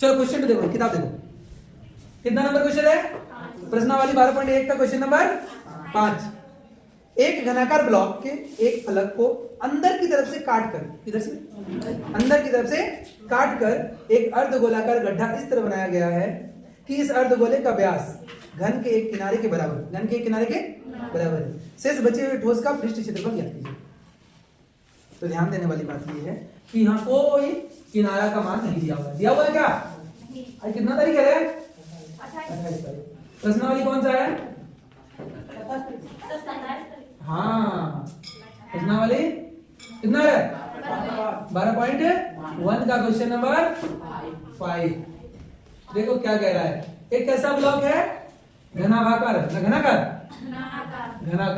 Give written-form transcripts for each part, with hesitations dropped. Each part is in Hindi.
चलो क्वेश्चन देखो, किताब देखो, कितना नंबर क्वेश्चन है? प्रश्नावली 12.1 का क्वेश्चन नंबर 5। एक घनाकार ब्लॉक के एक फलक को अंदर की तरफ से काट कर, इधर से अंदर की तरफ से काट कर एक अर्धगोलाकार गड्ढा इस तरह बनाया गया है कि इस अर्धगोले का व्यास घन के एक किनारे के बराबर, घन के एक किनारे के बराबर है। शेष बचे हुए ठोस का पृष्ठ क्षेत्रफल ज्ञात कीजिए। तो ध्यान देने वाली बात यह है कि यहाँ कोई किनारा का मान नहीं दिया हुआ है। दिया हुआ है क्या? आज कितना तारीख है? 28 तारीख। प्रश्नावली कौन सा है? हाँ, प्रश्नावली कितना है? 12.1 का क्वेश्चन नंबर 5। देखो क्या कह रहा है। एक कैसा ब्लॉक है? घनाभाकार, घनाकार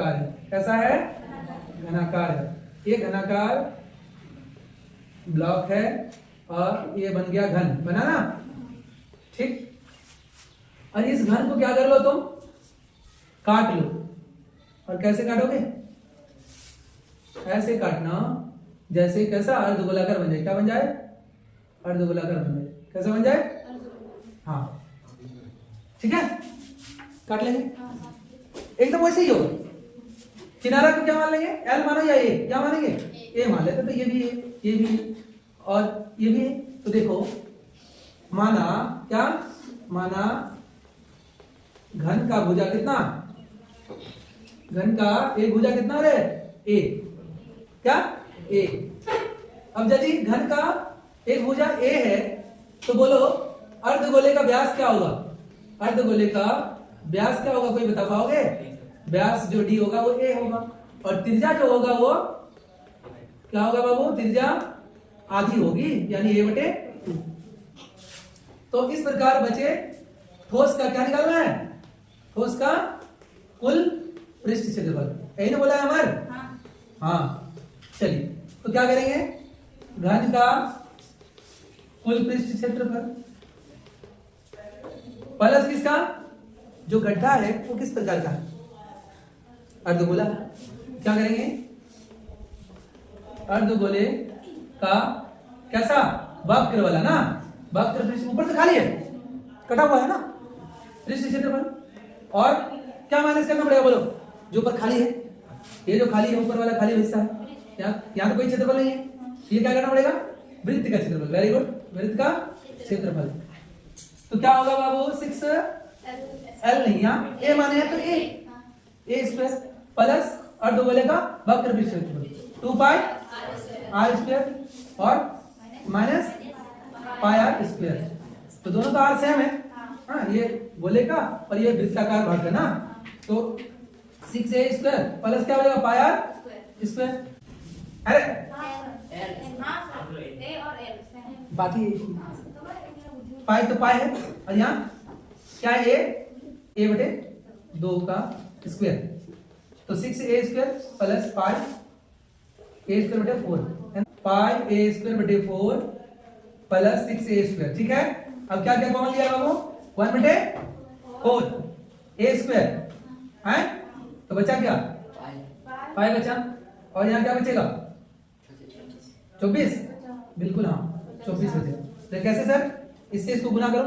है। कैसा है? घनाकार है। ये घनाकार ब्लॉक है और ये बन गया घन, बना ना? ठीक। और इस घन को क्या कर लो तुम? काट लो। और कैसे काटोगे? ऐसे काटना जैसे कैसा अर्धगोलाकार बन जाए। क्या बन जाए? अर्धगोलाकार बन जाए। कैसा बन जाए? हाँ, ठीक है, काट लेंगे एकदम वैसे ही होगा। किनारा को क्या मान लेंगे? एल मानो या ए? क्या मानेंगे? ए मान लेते। तो ये भी है, ये भी है और ये भी है। तो देखो, माना क्या? माना घन का भुजा कितना? घन का एक भुजा कितना है? ए। क्या? ए। अब यदि घन का एक भुजा ए है तो बोलो अर्धगोले का व्यास क्या होगा? अर्धगोले का व्यास क्या होगा? कोई बता पाओगे? व्यास जो डी होगा वो ए होगा और त्रिज्या जो होगा वो क्या होगा बाबू? त्रिज्या आधी होगी, यानी a/2। तो इस प्रकार बचे ठोस का क्या निकालना है? ठोस का कुल पृष्ठ क्षेत्रफल। यही ना बोला है अमर? हाँ, चलिए तो क्या करेंगे? घन का कुल पृष्ठ क्षेत्रफल प्लस किसका? जो गड्ढा है वो किस प्रकार का है? अर्धगोला। क्या करेंगे? अर्धगोले का कैसा? वक्र वाला ना? वक्र पृष्ठ ऊपर से खाली है, कटा हुआ है ना पृष्ठ क्षेत्रफल। और क्या माइनस करना पड़ेगा बोलो? जो ऊपर खाली है, ये जो खाली है ऊपर वाला खाली हिस्सा है, यहाँ तो कोई क्षेत्रफल नहीं है। ये क्या करना पड़ेगा? वृत्त का क्षेत्रफल। वेरी गुड, वृत्त का क्षेत्रफल। तो क्या होगा बाबू? 6L नहीं, यहाँ ए माने है तो ए स्क्वायर प्लस अर्धगोले का वक्र पृष्ठ क्षेत्रफल 2πr² और माइनस πr²। तो दोनों का आर सेम है। हाँ, ये गोले का और ये वृत्ताकार भाग है ना। तो 6a² प्लस क्या बनेगा? πr²। अरे बाकी पाई तो पाई है और यहाँ क्या है? a/2 का स्क्वायर। तो 6a² plus πa²/4 πa²/4 plus 6a²। ठीक है, अब क्या क्या कॉमन लिया बाबू? 1/4 a² है। तो बचा क्या? पाई बचा। और यहाँ क्या बचेगा? 24। बिल्कुल हाँ, 24 बचेगा। तो कैसे सर? इससे इसको गुना करो,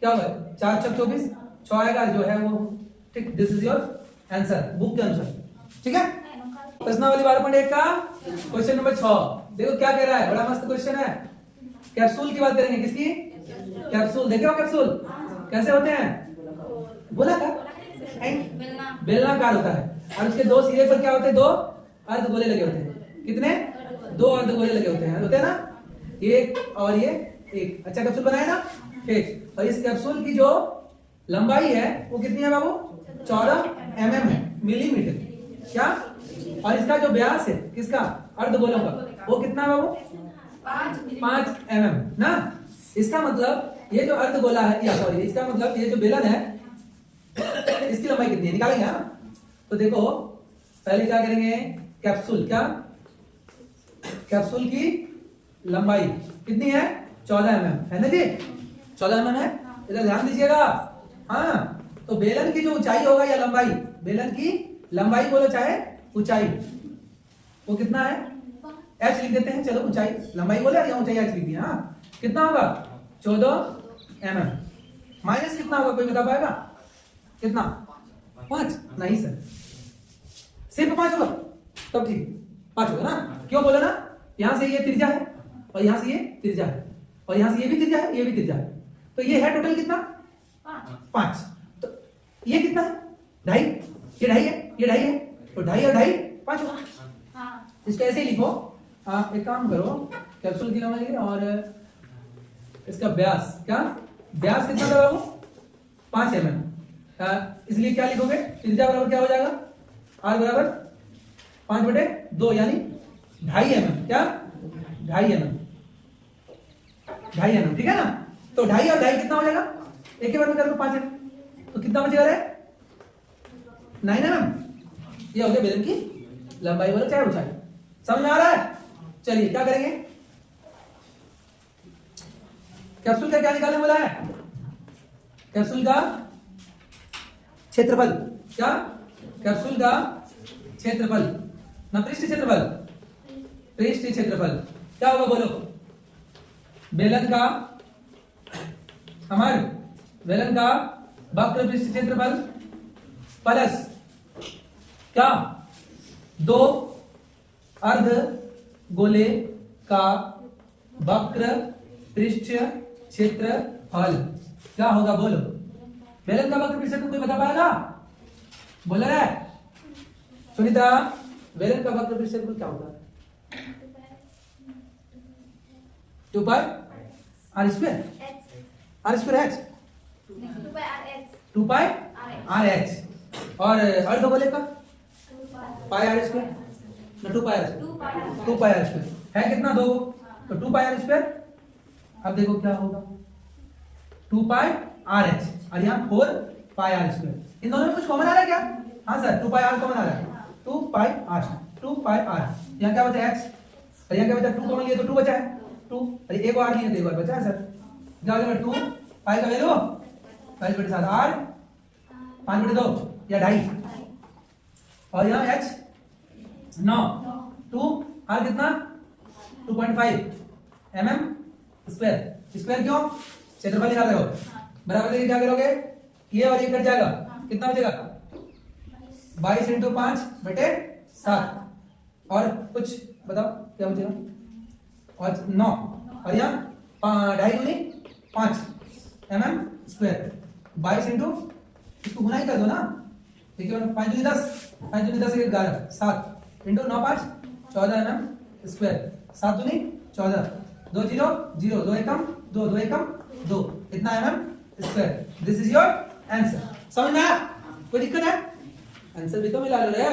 क्या होगा? 4 × 24 6 आएगा जो है वो। ठीक, this is your answer book के अनुसार। ठीक है, प्रश्नावली 12.1 का क्वेश्चन नंबर 6। देखो क्या कह रहा है, बड़ा मस्त क्वेश्चन है। कैप्सूल की बात करेंगे। किसकी? कैप्सूल। देखे हो कैप्सूल कैसे होते हैं? गोलाकार, बेलनाकार होता है और उसके दो सिरे पर क्या होते हैं? 2 अर्धगोले लगे होते हैं। कितने? 2 अर्धगोले लगे होते हैं ना? एक और ये एक। अच्छा कैप्सूल बनाया ना? ठीक। और इस कैप्सूल की जो लंबाई है वो कितनी है बाबू? 14 mm है, मिलीमीटर। क्या? और इसका जो व्यास है किसका? अर्धगोलों का, वो कितना है बाबू? 5 mm ना। इसका मतलब ये जो अर्धगोला है, या सॉरी, इसका मतलब ये जो बेलन है इसकी लंबाई कितनी है निकालेंगे ना। तो देखो पहले क्या करेंगे? कैप्सूल, क्या? कैप्सूल की लंबाई कितनी है? 14 mm है ना जी? 14 mm है। इधर ध्यान दीजिएगा। हाँ, तो बेलन की जो ऊंचाई होगा या लंबाई, बेलन की लंबाई बोलो चाहे ऊंचाई, वो कितना है? h लिख देते हैं। चलो ऊंचाई, लंबाई बोले या ऊंचाई h लिख दिया। हाँ, कितना होगा? 14 mm। माइनस कितना होगा, कोई बता पाएगा? कितना? 5? नहीं सर, सिर्फ 5 होगा तब ठीक, 5 होगा ना। क्यों बोला ना, यहां से ये त्रिज्या है और यहां से ये त्रिज्या है और यहां से ये भी त्रिज्या है, ये भी त्रिज्या है, तो ये है टोटल कितना? 5। तो ये कितना है? 2.5। ये 2.5 है, ये 2.5 है, तो 2.5 और 2.5 5 होगा। इसको ऐसे ही लिखो। आप एक काम करो, कैप्सूल की लंबाई और इसका व्यास, क्या व्यास कितना लगाओ? 5 mm। इसलिए क्या लिखोगे, त्रिज्या बराबर क्या हो जाएगा? r बराबर 5/2 यानी 2.5 mm। क्या? 2.5 mm, 2.5 mm, ठीक है ना। तो 2.5 और 2.5 कितना हो जाएगा? एक के बार में कर दो 5 mm, तो कितना बचेगा रे? 9 mm। ये हो गया बेलन की लंबाई वाला चाहे ऊंचाई। समझ में आ रहा है? चलिए क्या करेंगे, कैप्सूल का क्या निकालने बोला है? कैप्सूल का क्षेत्रफल। क्या? कैप्सूल का क्षेत्रफल ना पृष्ठ क्षेत्रफल, पृष्ठ क्षेत्रफल क्या होगा बोलो? बेलन का, हमारे बेलन का वक्र पृष्ठ क्षेत्रफल प्लस क्या? 2 अर्ध गोले का वक्र पृष्ठ क्षेत्रफल क्या होगा बोलो? बेलन का वक्र पृष्ठ क्षेत्रफल कोई बता पाएगा? बोल रहा है सुनीता, बेलन का वक्र पृष्ठ क्षेत्रफल क्या होगा? 2 pi r square, r square h, 2 pi r h, और अर्ध गोले का पाई आर स्क्वायर ना 2 pi r square, 2 pi r square है कितना? 2, तो 2 पाई आर स्क्वायर। अब देखो क्या होगा, 2 पाई आर एच और यहाँ 4 पाई आर स्क्वायर। इन दोनों में कुछ कॉमन आ रहा है क्या? हाँ सर, 2 पाई आर कॉमन आ रहा है, 2 पाई आर, 2 पाई आर। यहाँ क्या बचा? एच, और यहाँ क्या बचा? 2 कॉमन लिए तो 2 बचा है, 2, अरे एक आर लिए तो एक बार बचा है सर। क्या हो जाएगा? 2 पाई का वैल्यू 5/7, आर 5/2 या 2.5, और यहाँ एच 9, 2 आर कितना? 2.5 mm स्क्वायर। स्क्वायर क्यों? क्षेत्रफल निकाल रहे हो, बराबर देखिए क्या करोगे, ये और ये कट जाएगा, कितना बचेगा? 22 × 5/7, और कुछ बताओ क्या बचेगा? और 9, और यहाँ 2.5 × 5 mm स्क्वायर, 22 × इसको गुना ही कर दो ना, ठीक है, 5 × 10, 5 × 10 11, 7 × 9 5 14 mm स्क्वायर, 7 दूनी 14, 2 0 0, 2 एकम 2, 2 एकम 2, इतना mm square. This is your answer. समझ में आया? कोई दिक्कत है? आंसर भी तो मिला लो रे।